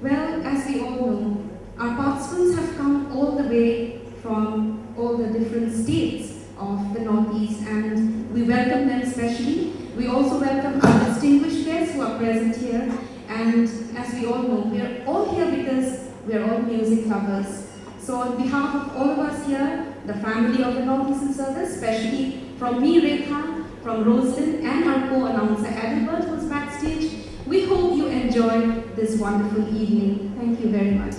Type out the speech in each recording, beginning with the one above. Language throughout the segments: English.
Well, as we all know, our participants have come all the way from all the different states of the Northeast, and we welcome them especially. We also welcome our distinguished guests who are present here, and as we all know, we are all here because we are all music lovers. So on behalf of all of us here, the family of the Northeastern Service, especially from me, Rekha, from Roslyn, and our co-announcer Adalbert, who's backstage, we hope you enjoy this wonderful evening. Thank you very much.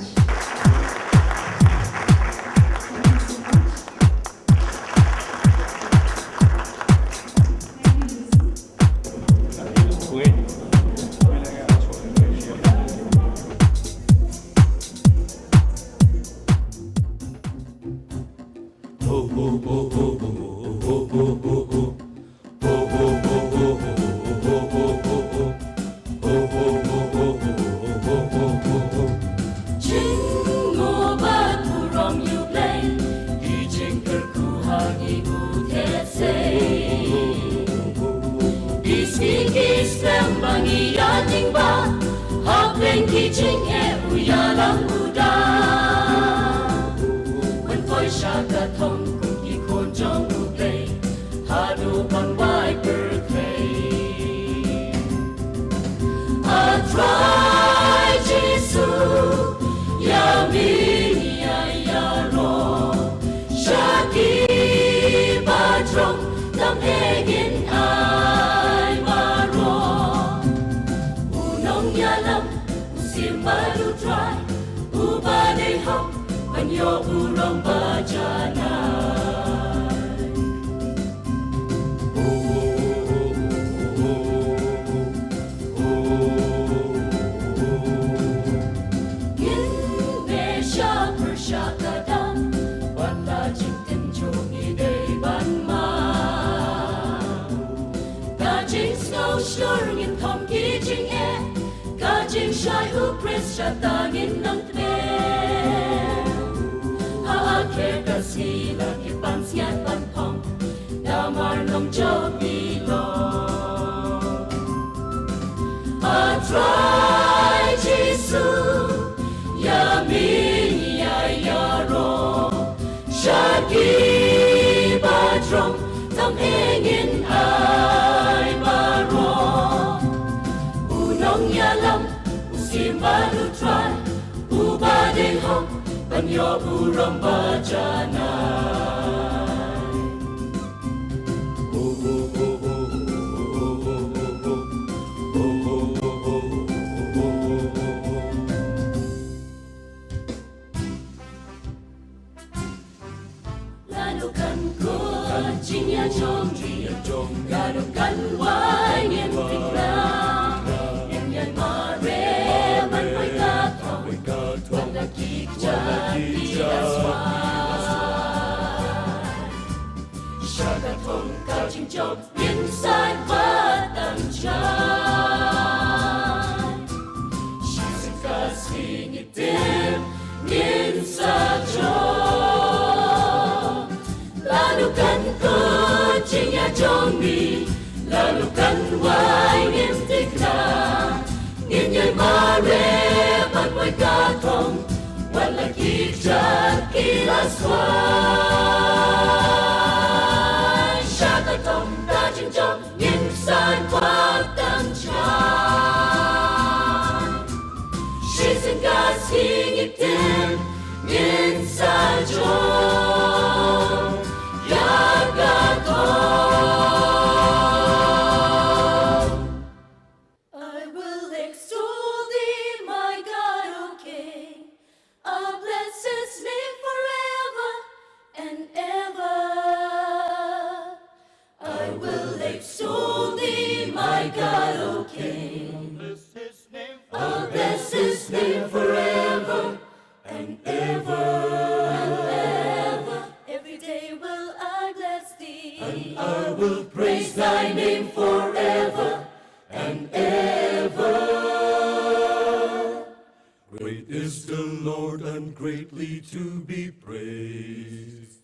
Great is the Lord and greatly to be praised.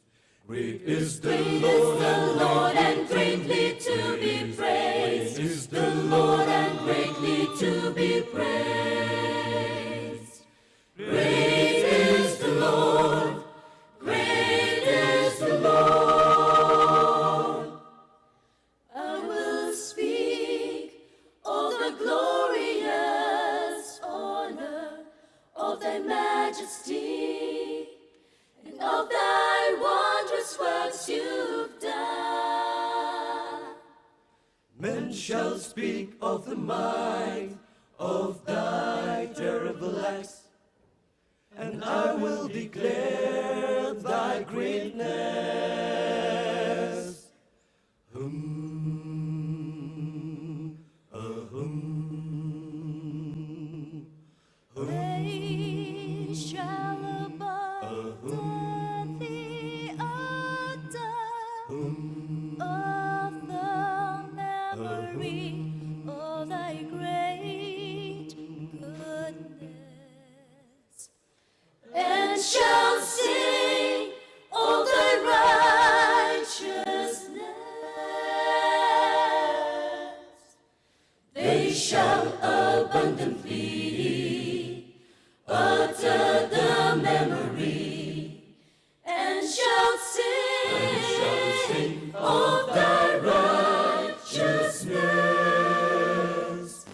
Great is the Lord and greatly to be praised. Great is the Lord and greatly to be praised. of thy majesty and of thy wondrous works you've done. Men shall speak of the might of thy terrible acts, and I will declare thy greatness. They shall abundantly utter of the memory of thy great goodness, and shall sing of thy righteousness. They shall abundantly utter the memory, and shall sing of thy righteousness.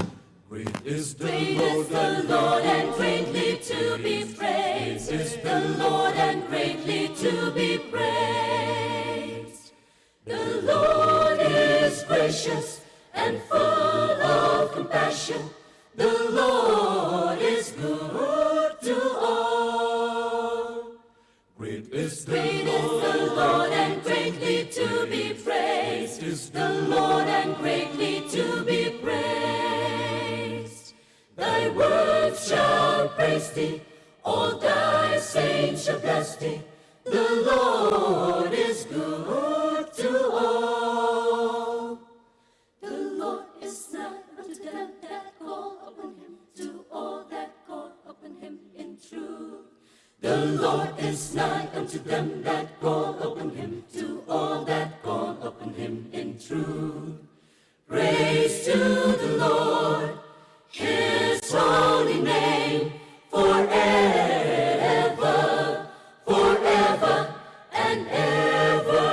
Great is the Great Lord, is the Lord, and greatly to be praised. Is the Lord, and greatly to be praised. The Lord is gracious and full of compassion. The Lord is good to all. Great is the Great is the Lord, and greatly to be praised. Is the Lord, and greatly to be praised. Thy words shall praise thee, all thy saints shall bless thee. The Lord is good to all. The Lord is nigh unto them that call upon him, to all that call upon him in truth. The Lord is nigh unto them that call upon him, to all that call upon him in truth. Praise to the Lord, his holy name, forever, forever and ever.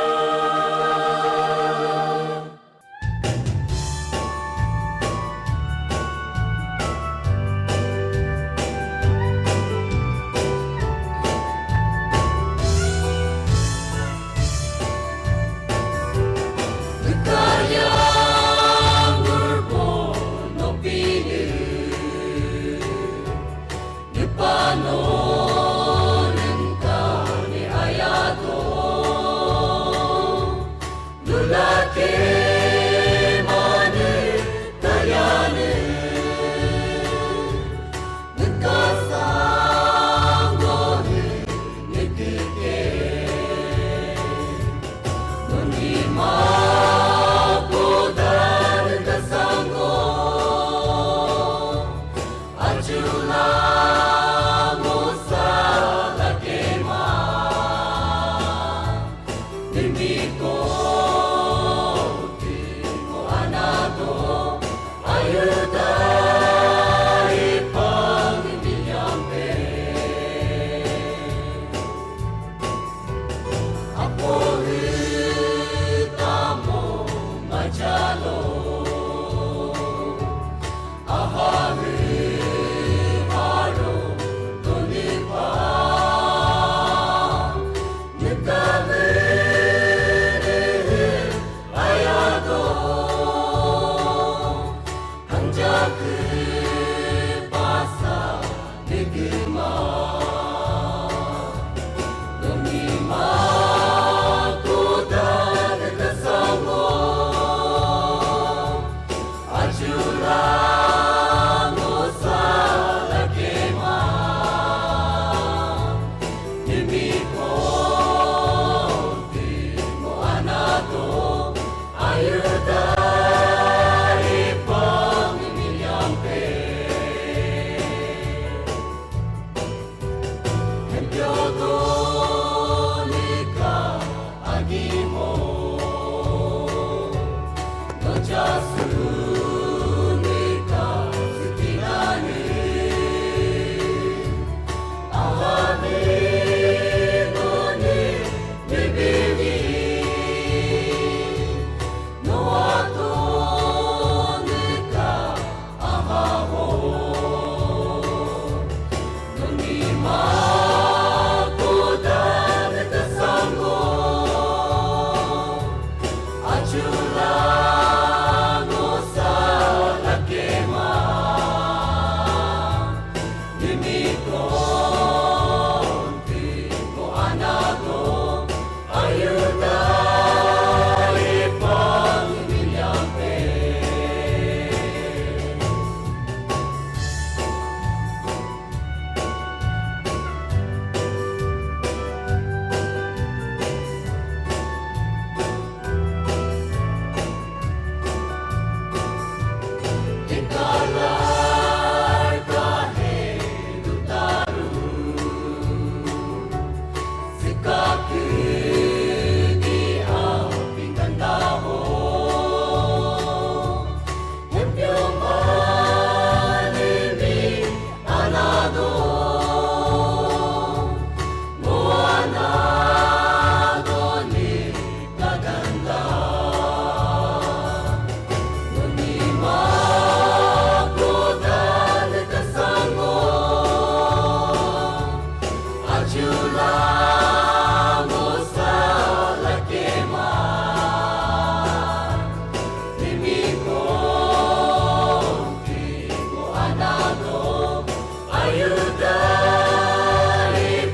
Ayudai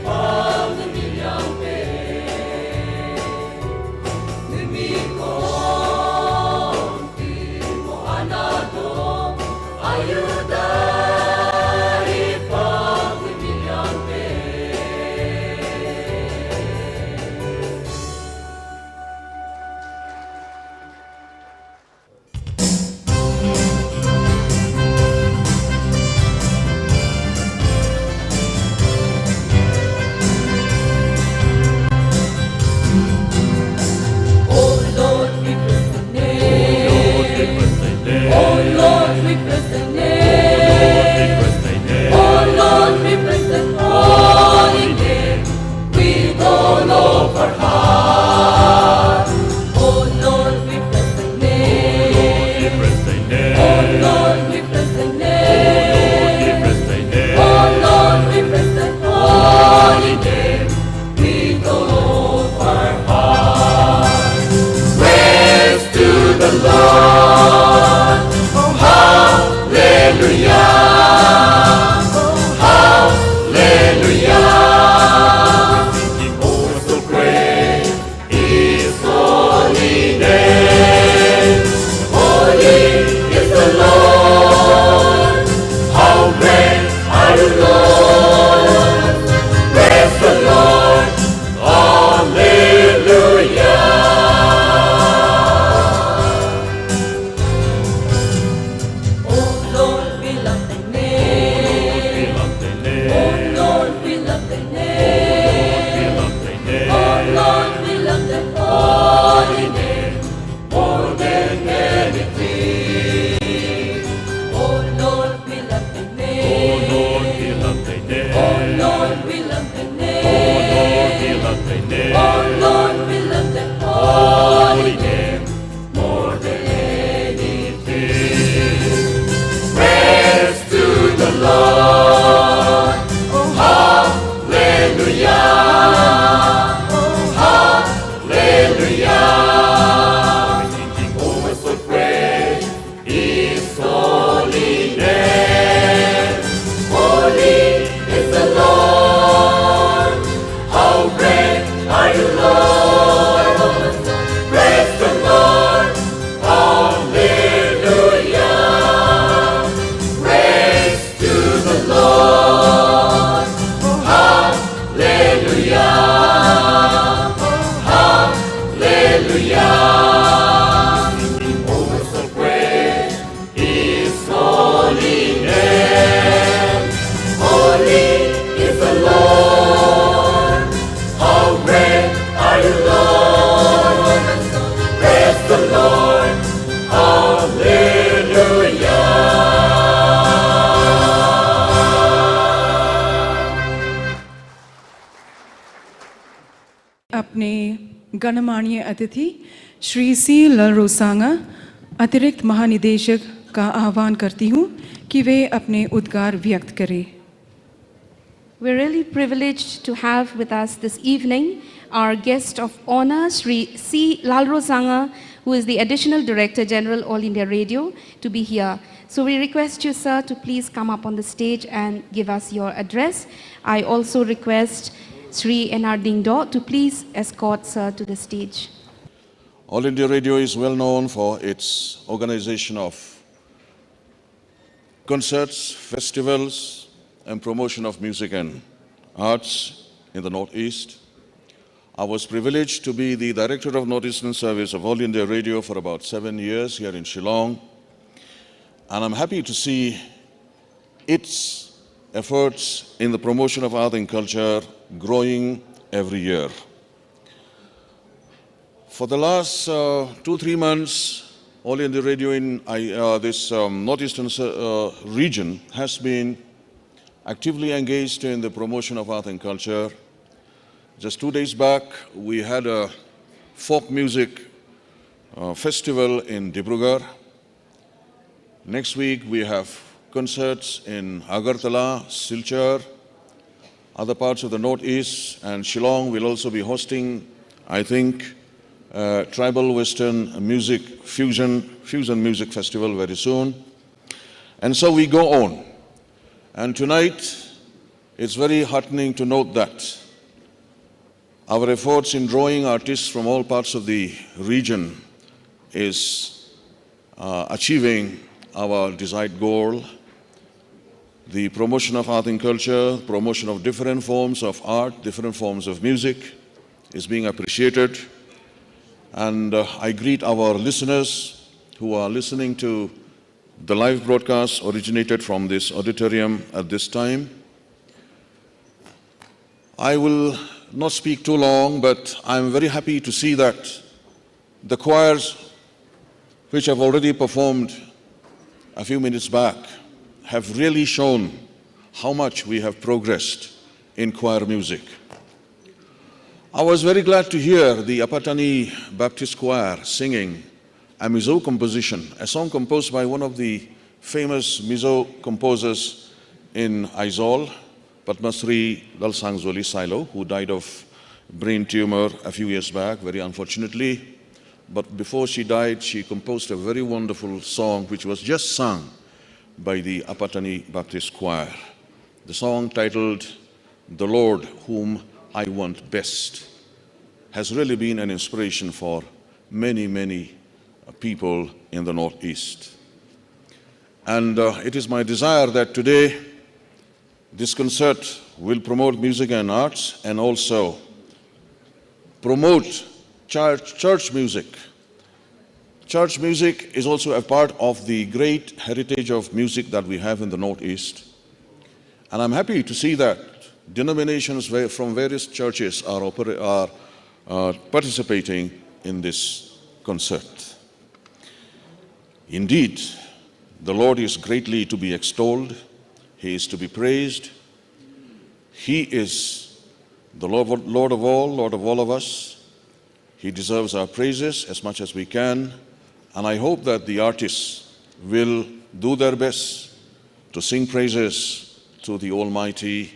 pamiliang pe Nimikon timo anado Ayudai pamiliang pe Oh Lord, we bless the name. Oh Lord, we bless the name. Oh Lord, we bless the holy name with all of our heart. Oh Lord, we bless the name. Oh Lord, we bless the name. Oh Lord, we bless the holy name with all of our heart. Praise to the Lord. Oh, hallelujah. Oh, hallelujah. Oh, so great is holy name. Holy is the Lord. How great are you, Lord? Praise the Lord. Hallelujah. Oh Lord, we love thy name. Oh Lord, we love thy name. Oh Lord, we love thy holy name more than anything. Oh Lord, we love thy name. Oh Lord, we love thy name. Oh Lord, we love thy holy name more than anything. Praise to the Lord. Oh, hallelujah. Oh, hallelujah. Oh, so great is holy name. Holy is the Lord. How great are you, Lord? Praise the Lord. Hallelujah. Praise to the Lord. Oh, hallelujah. Oh, hallelujah. Oh, so great is holy name. Holy is the Lord. How great are you, Lord? Praise the Lord. Hallelujah. अपने गणमान्य अतिथि श्री सी ललरोसांगा अतिरिक्त महानिदेशक का आह्वान करती हूँ कि वे अपने उद्गार व्यक्त करें। We're really privileged to have with us this evening our guest of honor, Sri C. Lalrosanga, who is the Additional Director General, All India Radio, to be here. So we request you, sir, to please come up on the stage and give us your address. I also request Sri N.R. Dingdo to please escort sir to the stage. All India Radio is well known for its organization of concerts, festivals, and promotion of music and arts in the Northeast. I was privileged to be the Director of Northeastern Service of All India Radio for about 7 years here in Shillong. And I'm happy to see its efforts in the promotion of art and culture growing every year. For the last 2-3 months, All India Radio in this Northeastern region has been actively engaged in the promotion of art and culture. Just 2 days back, we had a folk music festival in Dibrugarh. Next week, we have concerts in Agartala, Silchar, other parts of the Northeast, and Shillong will also be hosting, I think, Tribal Western Music Fusion Music Festival very soon. And so we go on. And tonight, it's very heartening to note that our efforts in drawing artists from all parts of the region is achieving our desired goal. The promotion of art and culture, promotion of different forms of art, different forms of music is being appreciated. And I greet our listeners who are listening to the live broadcast originated from this auditorium at this time. I will not speak too long, but I'm very happy to see that the choirs which have already performed a few minutes back have really shown how much we have progressed in choir music. I was very glad to hear the Apatani Baptist Choir singing a Mizo composition, a song composed by one of the famous Mizo composers in Aizawl, Padmasri Lalsangzoli Silo, who died of brain tumor a few years back, very unfortunately. But before she died, she composed a very wonderful song which was just sung by the Apatani Baptist Choir. The song titled, "The Lord Whom I Want Best," has really been an inspiration for many, many people in the Northeast. And it is my desire that today this concert will promote music and arts and also promote church music. Church music is also a part of the great heritage of music that we have in the Northeast. And I'm happy to see that denominations from various churches are participating in this concert. Indeed, the Lord is greatly to be extolled. He is to be praised. He is the Lord of all of us. He deserves our praises as much as we can. And I hope that the artists will do their best to sing praises to the Almighty,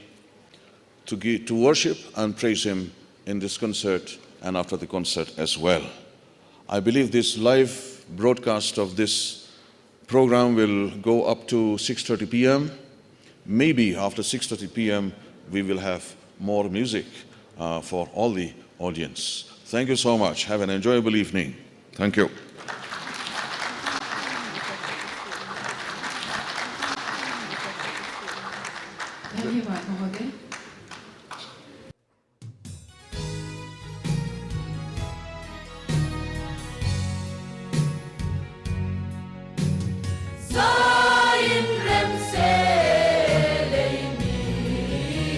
to worship and praise Him in this concert and after the concert as well. I believe this live broadcast of this program will go up to 6:30 p.m. Maybe after 6:30 p.m. we will have more music for all the audience. Thank you so much. Have an enjoyable evening. Thank you. धन्यवाद महोदय। Sein Remsele Mishinde,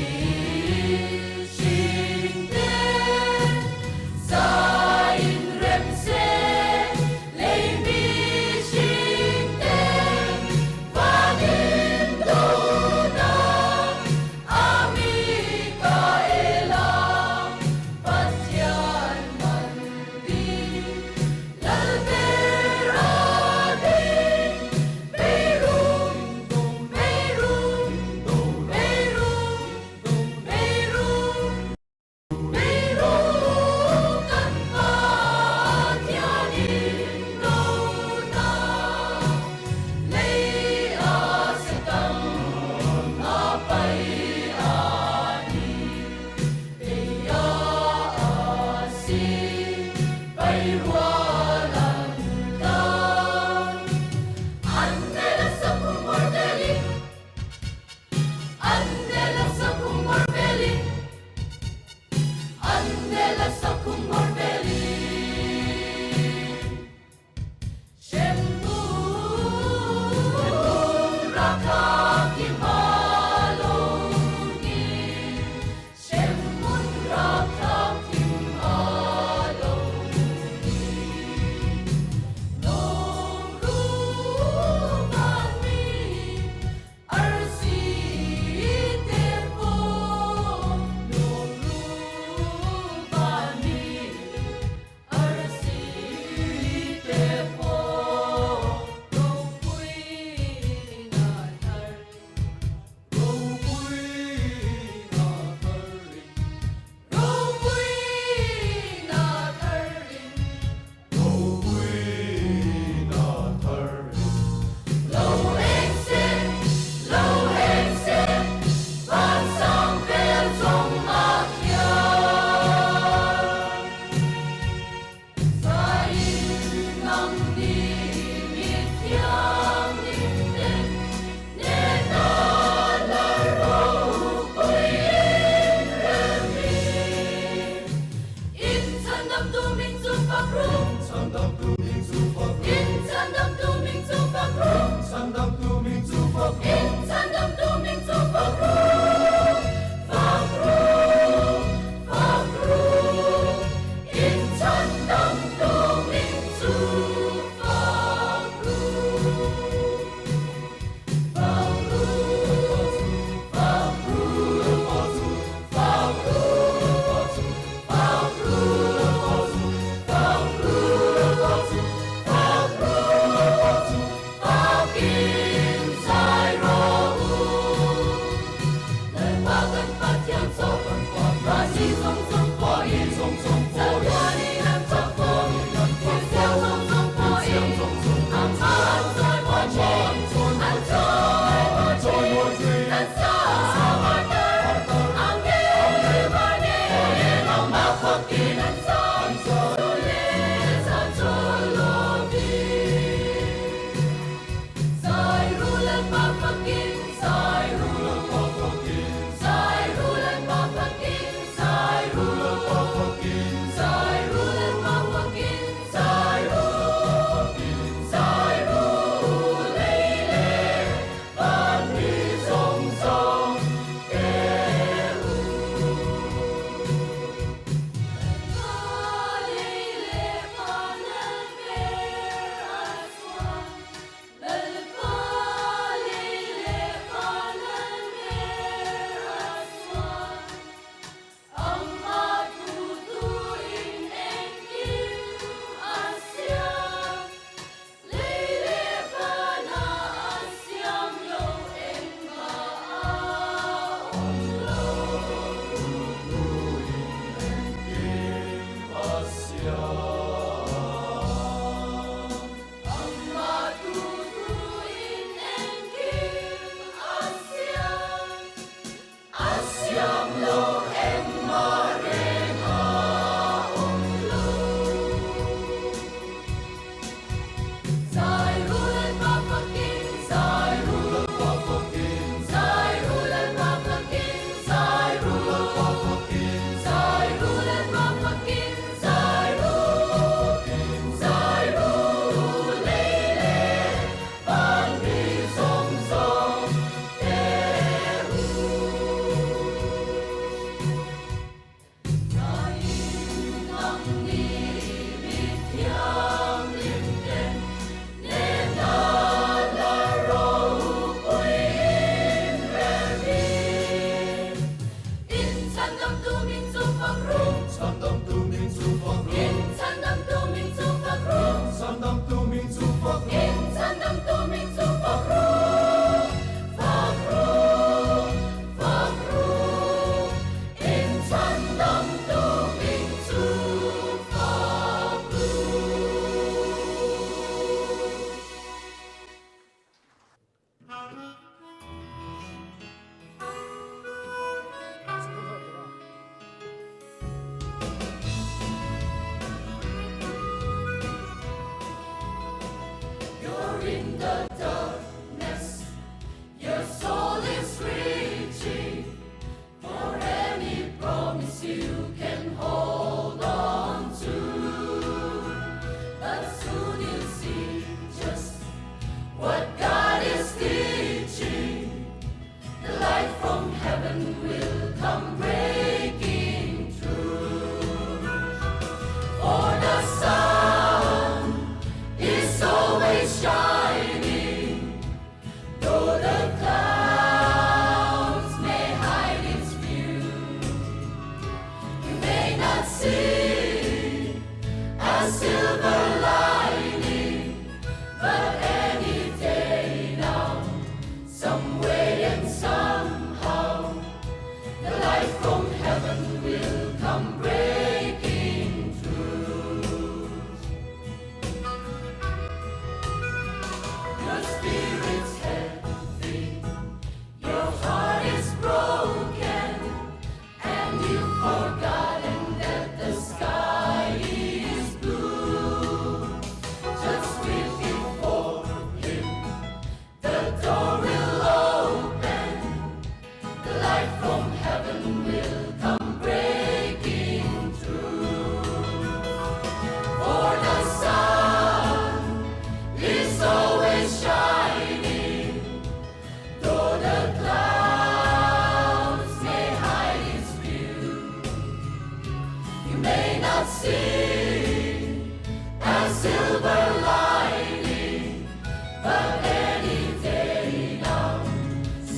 Sein Remsele Mishinde, Vanindona Ami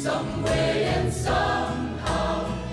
Some way and somehow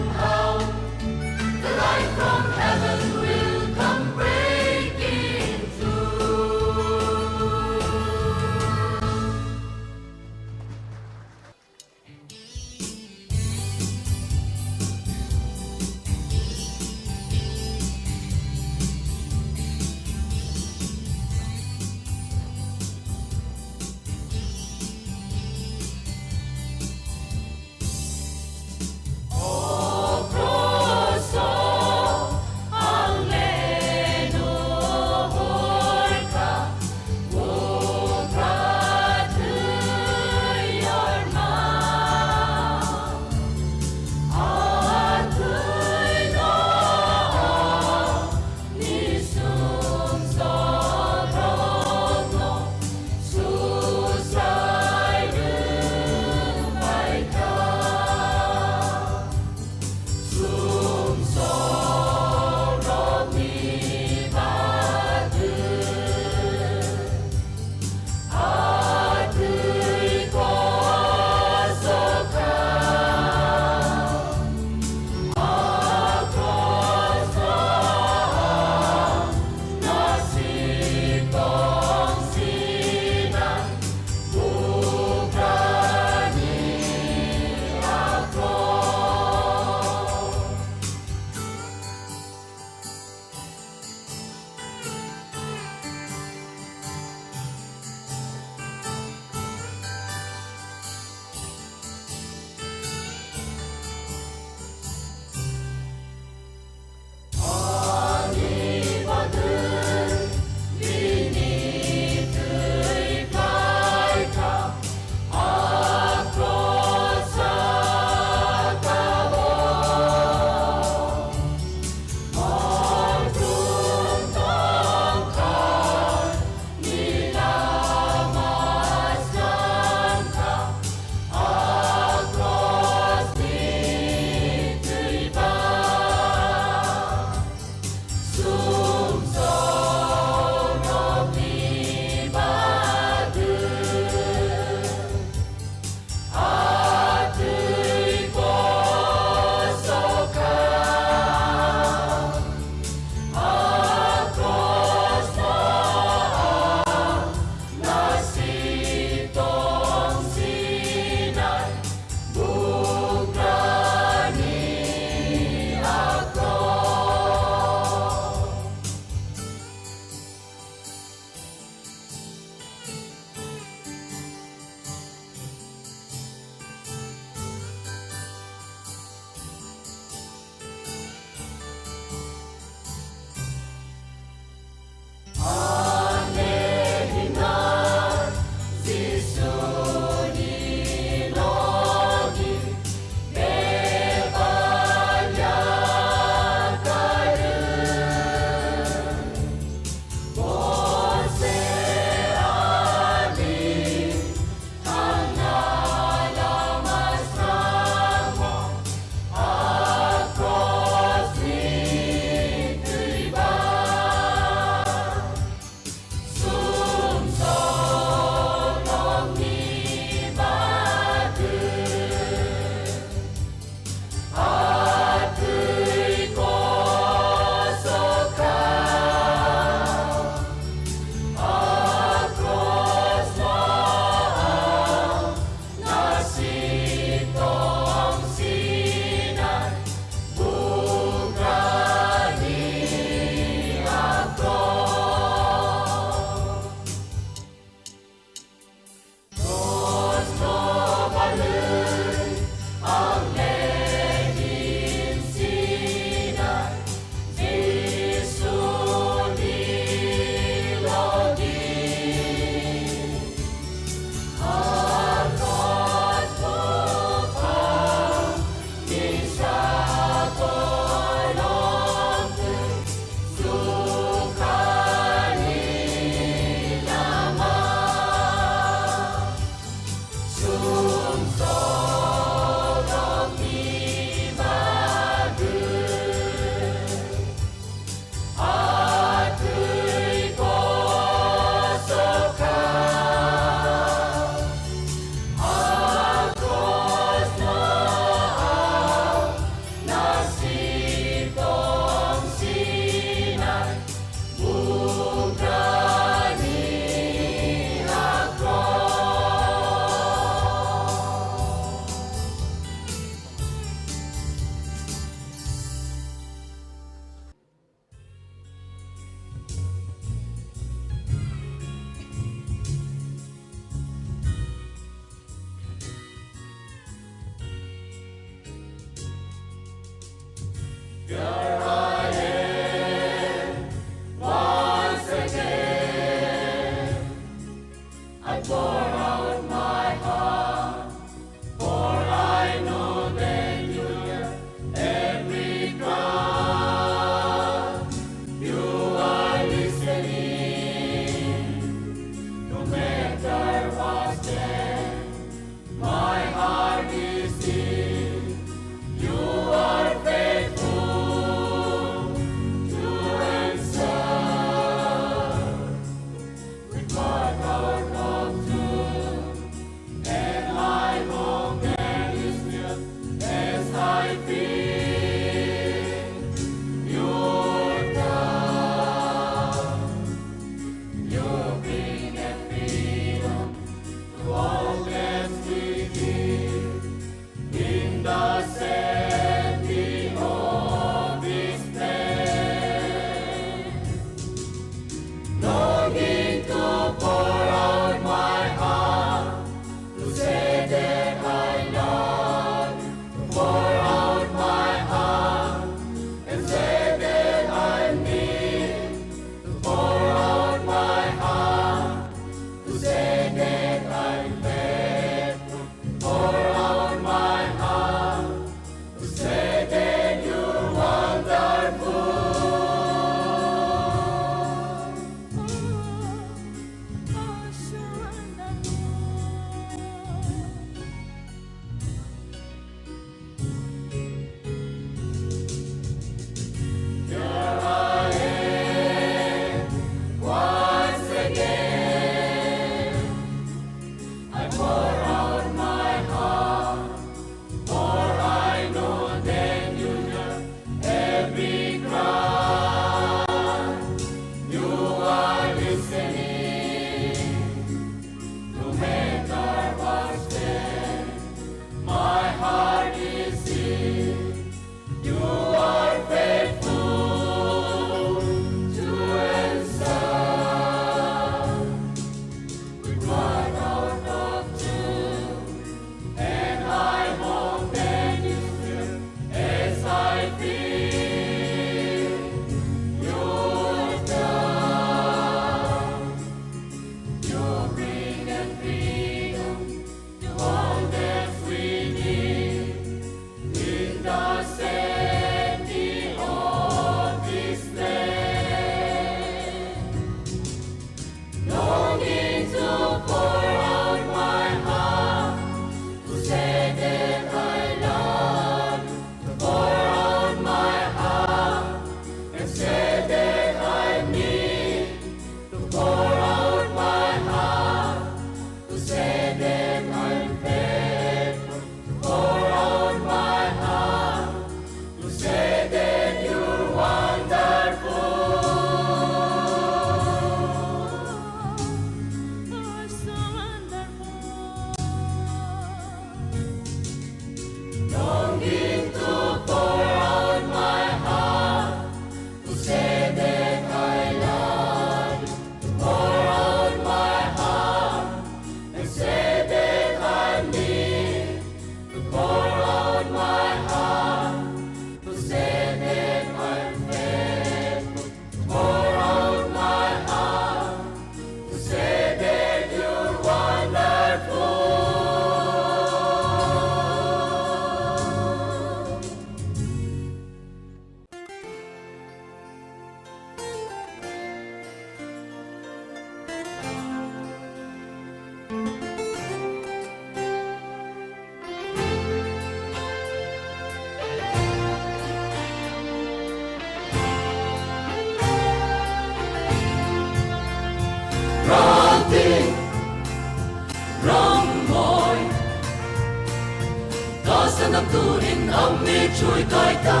sanam turin ami chui kai ta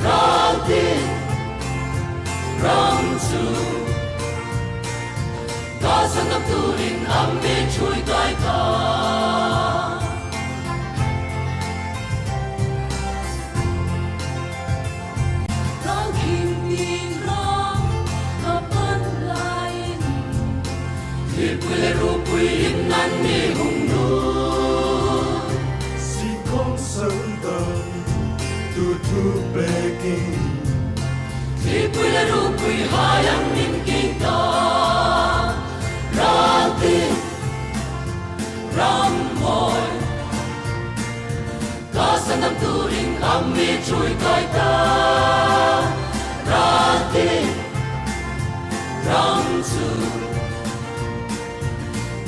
Raltin Ram su Ka sanam turin ami chui kai ta Rang kim tin rang kapan lain Hipule rupui imnan ni hung nu Si kong sang tan tu tu begging Hipule rupui hayang nin king ta Raltin Ram hoy Kasanam turing ami chui kai ta Raltin Ram su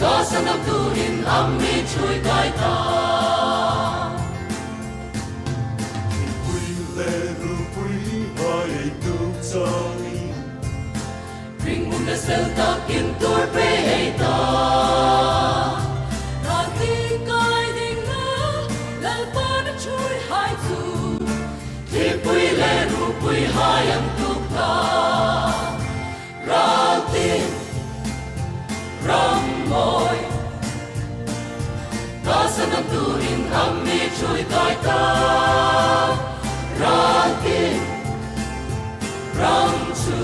Kasanam turing ami chui kai ta Pui le ru pui hai tu changi Ring munda sel ta kim tur pe hei ta Rati kai ding na lal pa na chui hai tu Thi pui le ru pui hai ang tuk ta Rati ram moi Kasanam turing ami chui kai ta Rati ram su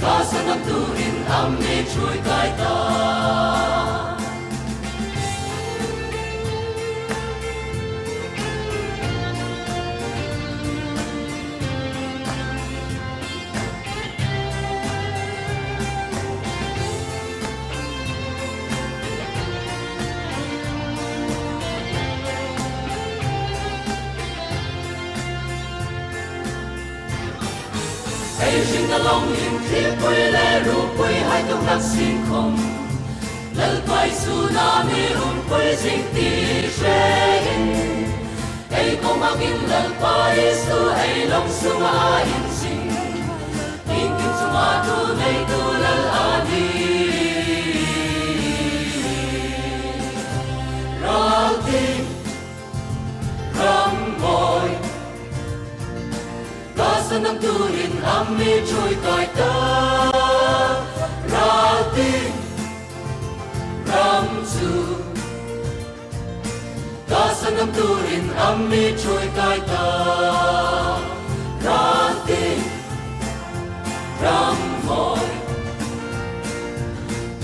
Kasanam turin ami chui kai ta Hey jing along in thiên quê lê ru quê hai tung nắc xin không lal quay tsunami quê jing ti sheng Hey kong magin lal quay su hey long su ma in sing in kim su ma tu nei tu lal ani Ralting ram boy Kasanam turin ami chui kai ta Ralting Ram su Kasanam turin ami chui kai ta Ralting Ram hoy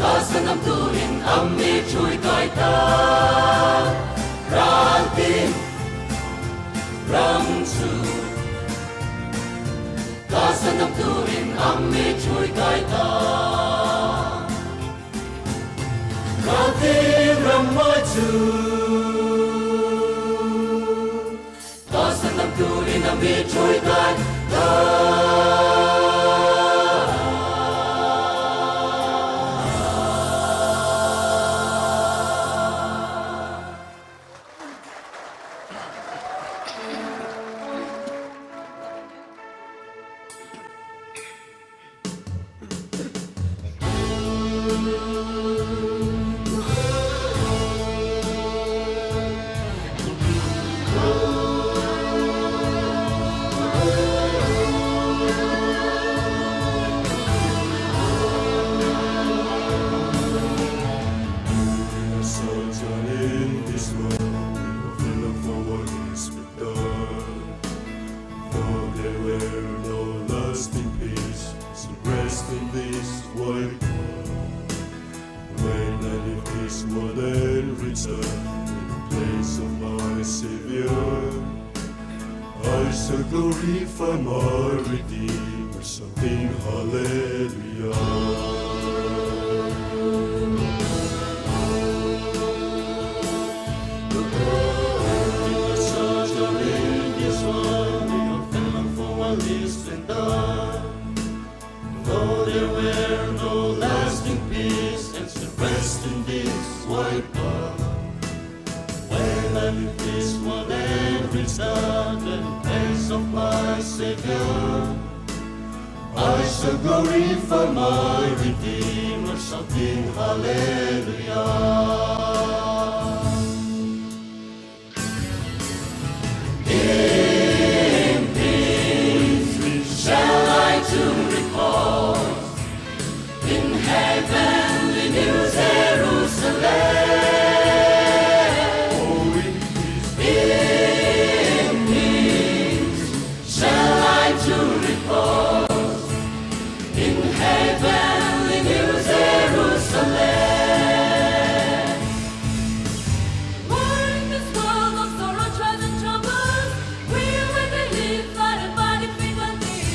Kasanam turin ami chui kai ta Ralting Ram su Kasanam turin ami chui kai ta Ralting ram mai chu Kasanam turin ami chui kai ta I shall glorify my Redeemer, something hallelujah. Though there were no lasting peace and still rest in this white cloud. When I leave this world and reach the place of my Savior, I shall glorify my Redeemer, shouting hallelujah. shall I to repose in heavenly New Jerusalem. In peace shall I to repose in heavenly New Jerusalem. We're in this world of sorrow, trials and troubles. We will believe that a body fit on thee.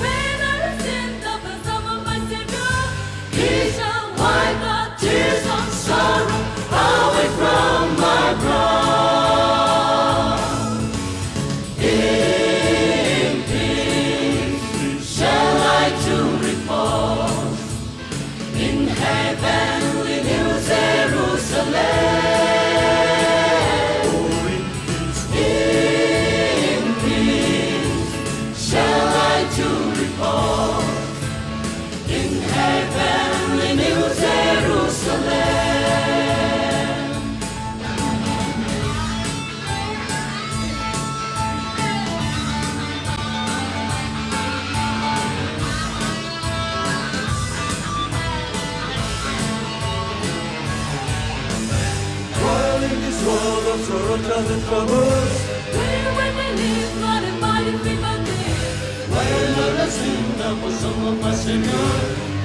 When I have sinned, the bosom of my Savior, He shall wipe the tears of sorrow away from my brow. In peace shall I to repose in heavenly New Jerusalem. In peace shall I to repose in heavenly New Jerusalem. While in this world of sorrow, trials and troubles, Where when they live, not a mighty people live. while I have sinned, the bosom of my Savior,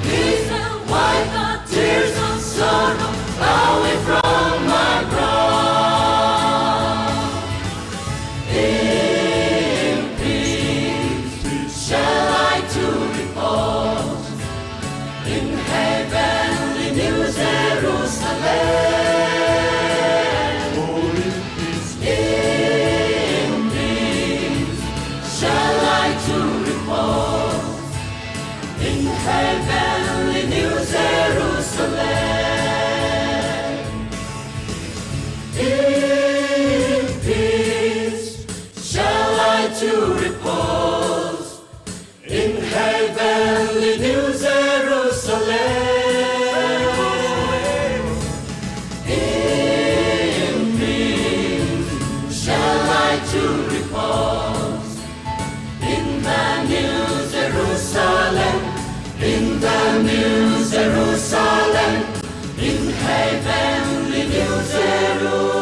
He shall wipe the tears of sorrow away from my brow. In peace shall I to repose in heavenly New Jerusalem. In peace shall I to repose in heavenly New Jerusalem. In peace shall I to repose in heavenly New Jerusalem. In peace shall I to repose in the New Jerusalem, in the New Jerusalem, in heavenly New Jerusalem.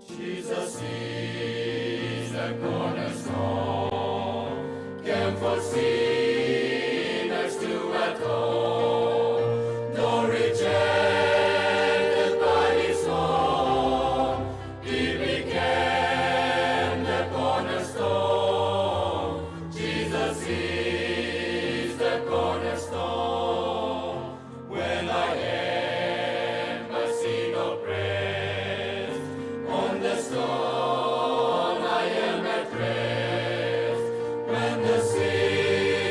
Jesus is the cornerstone, came for sinners to atone, though rejected by his own, he became the cornerstone. Jesus is the cornerstone. When I am by sin oppressed, on the stone I am at rest. When the sin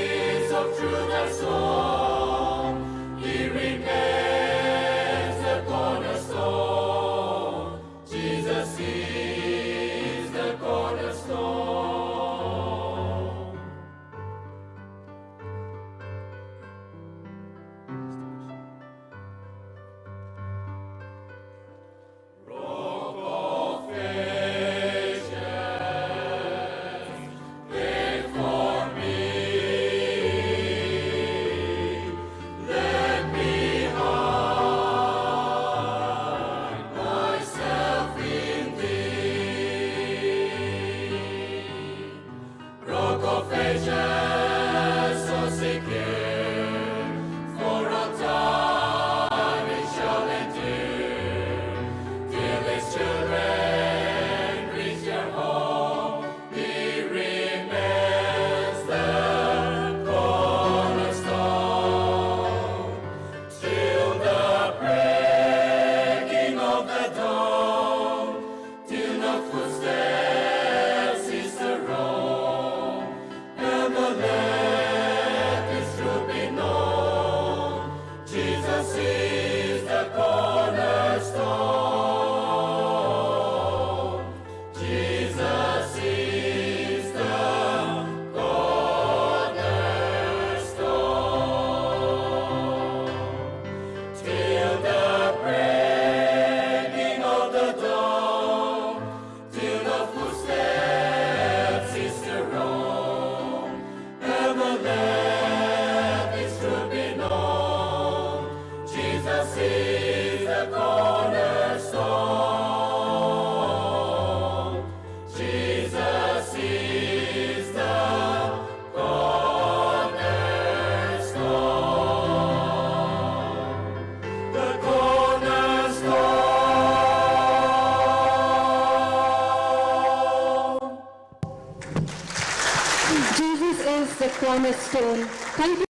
was the cornerstone. Thank you,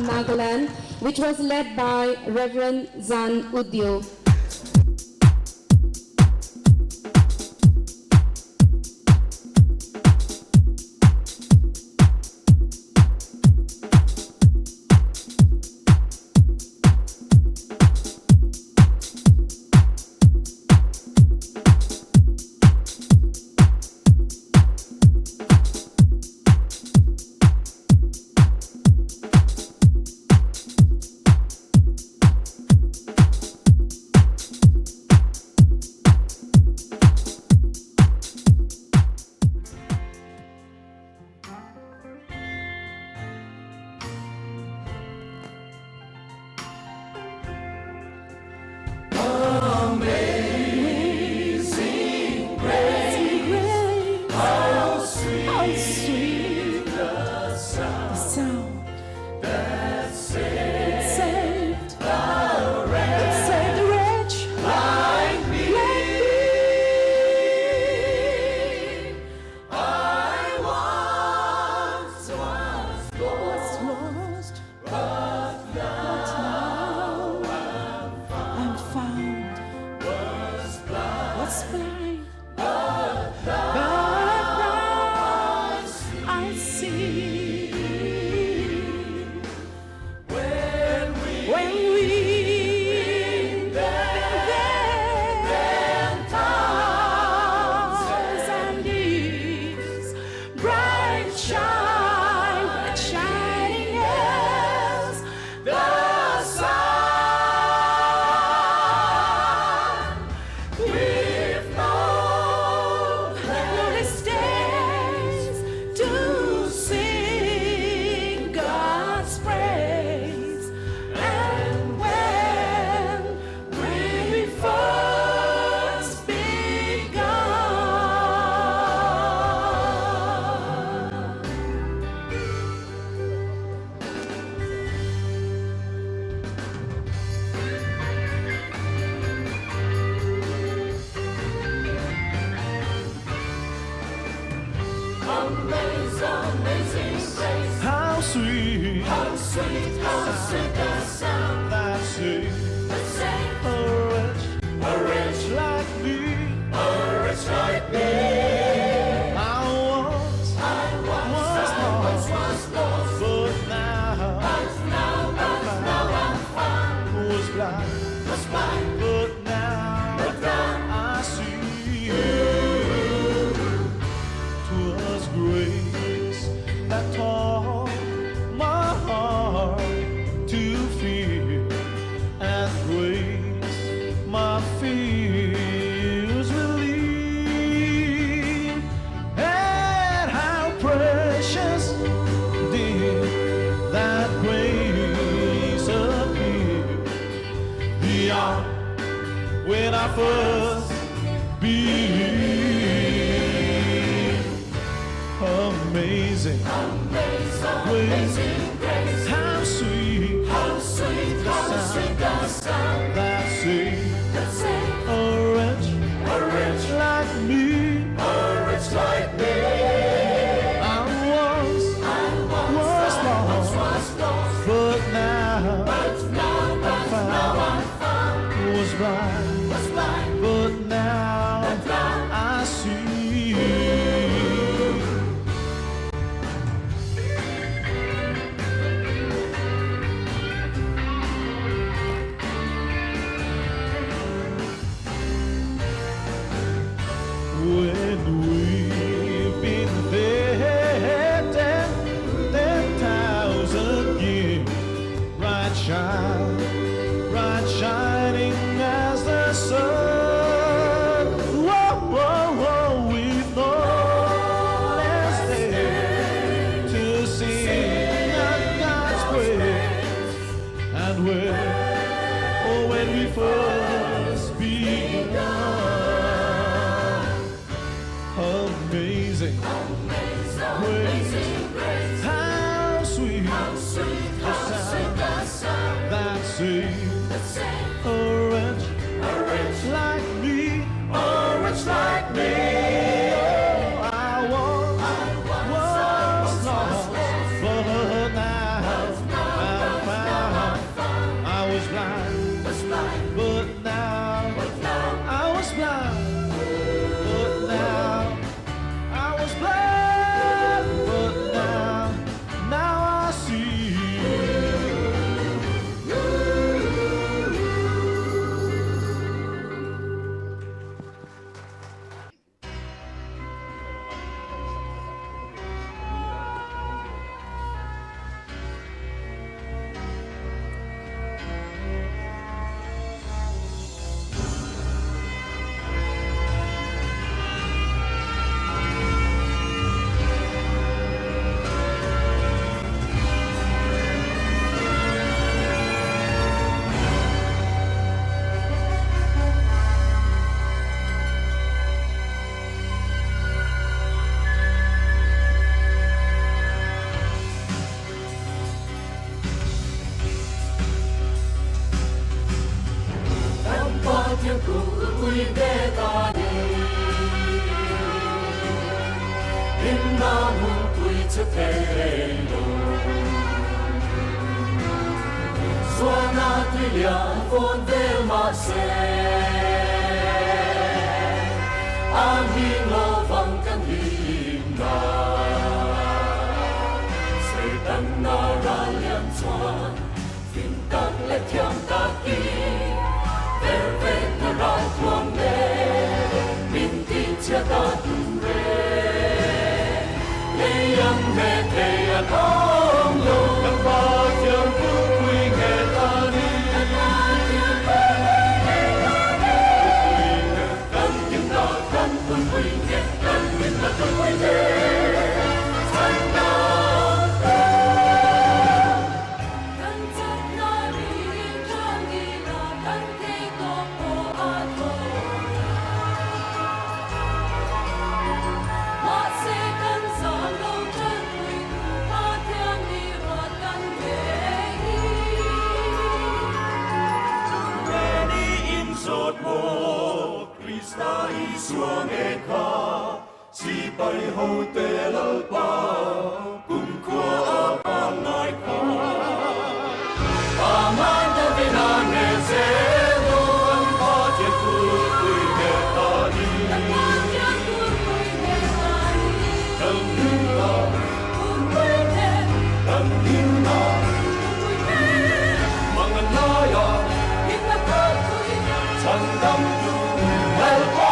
Nagaland, which was led by Reverend Zan Udyo. When I first believed, amazing, grace, how sweet, the sound that saved a wretch like me, I was lost, but now I'm found, was blind, but now I see. Elohim. Suona trilha von del Marse, Amin lovang kan himna, Sedan naralian chuan, Fin tak le tiang taki, Vervet naral tuang le, Min ti chia ta dun re, Le yang me te an hong lo, Ang ba tiang pu kui nghe ta ni, Kan tim na kan pun kui nghe, Kan min na kun kui nghe, San na kan chak na ri chang gi na kan te to po a to. Ma se kan sam lo chân quy ma thiang ni ra kan te hi. Ready in sot mo, Krista isuang eka, si pai ho te lalpa, kum kwa apangai ka. Aman ta vina ne se lo an pa je ku kui ne ta ni. Pa je ku kui ne ta ni. Kang hina, Ku kui ne, kang hina, ku kui ne. manganaya, Hit na ku kui ne. sandam tu lalpa.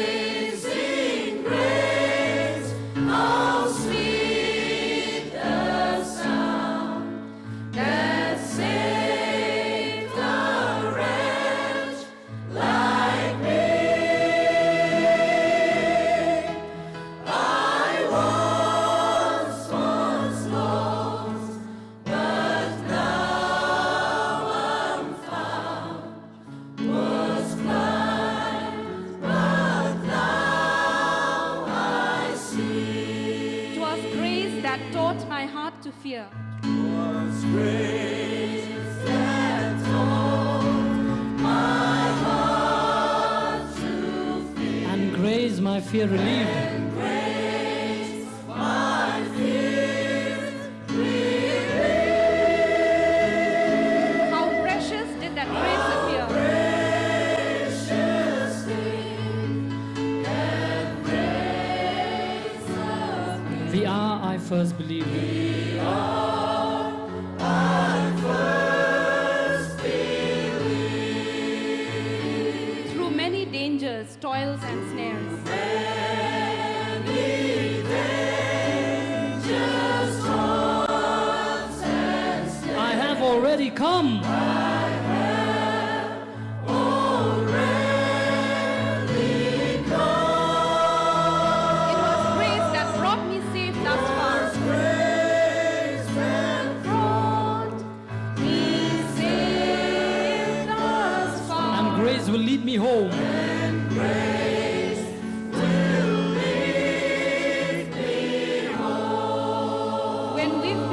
Amazing grace, how sweet the sound that saved a wretch like me. I once was lost, but now I'm found. Was blind, but now I see. 'Twas grace that taught my heart to fear. Was grace that taught my heart to fear. And grace my fear relieved. Grace my fear relieved. How precious did that grace appear. Precious thing that grace appeared. The hour I first believed. Through many dangers, toils, and snares. I have already come. It was grace that brought me safe thus far. Brought me safe thus far. And grace will lead me home. When we've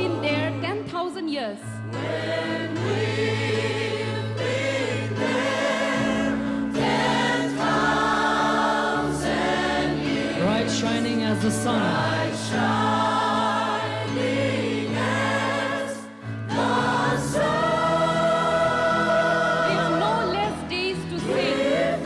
Bright shining as the sun. With no less days to sing.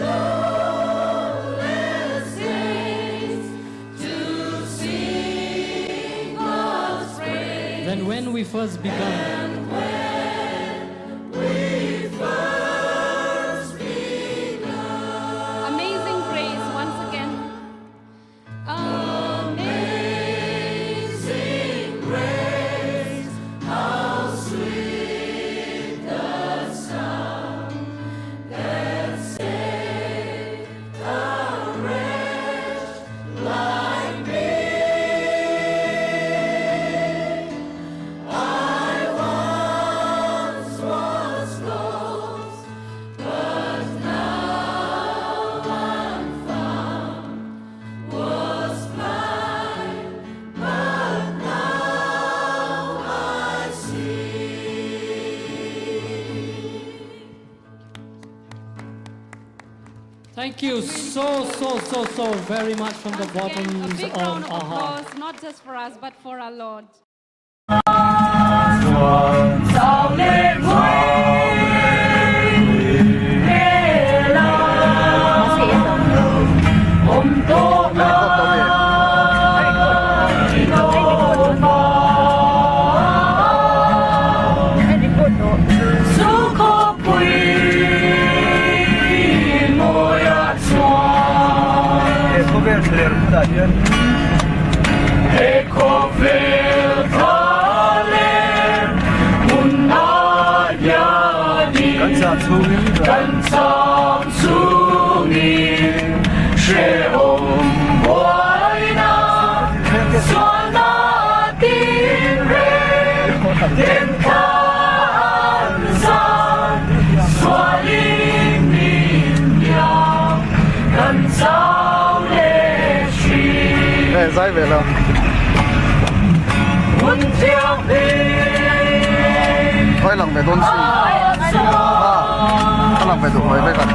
Than when we first begun. Amazing praise once again. Amazing grace, how sweet the sound that saved a wretch like me. I once was lost, but now I'm found. Was blind, but now I see. Thank you so very much from the Once again, a bottoms big of round of our heart. applause, not just for us, but for our Lord. Giải về đâu? Thôi lòng về tôn sư. Thôi lòng về tụi mới với gần.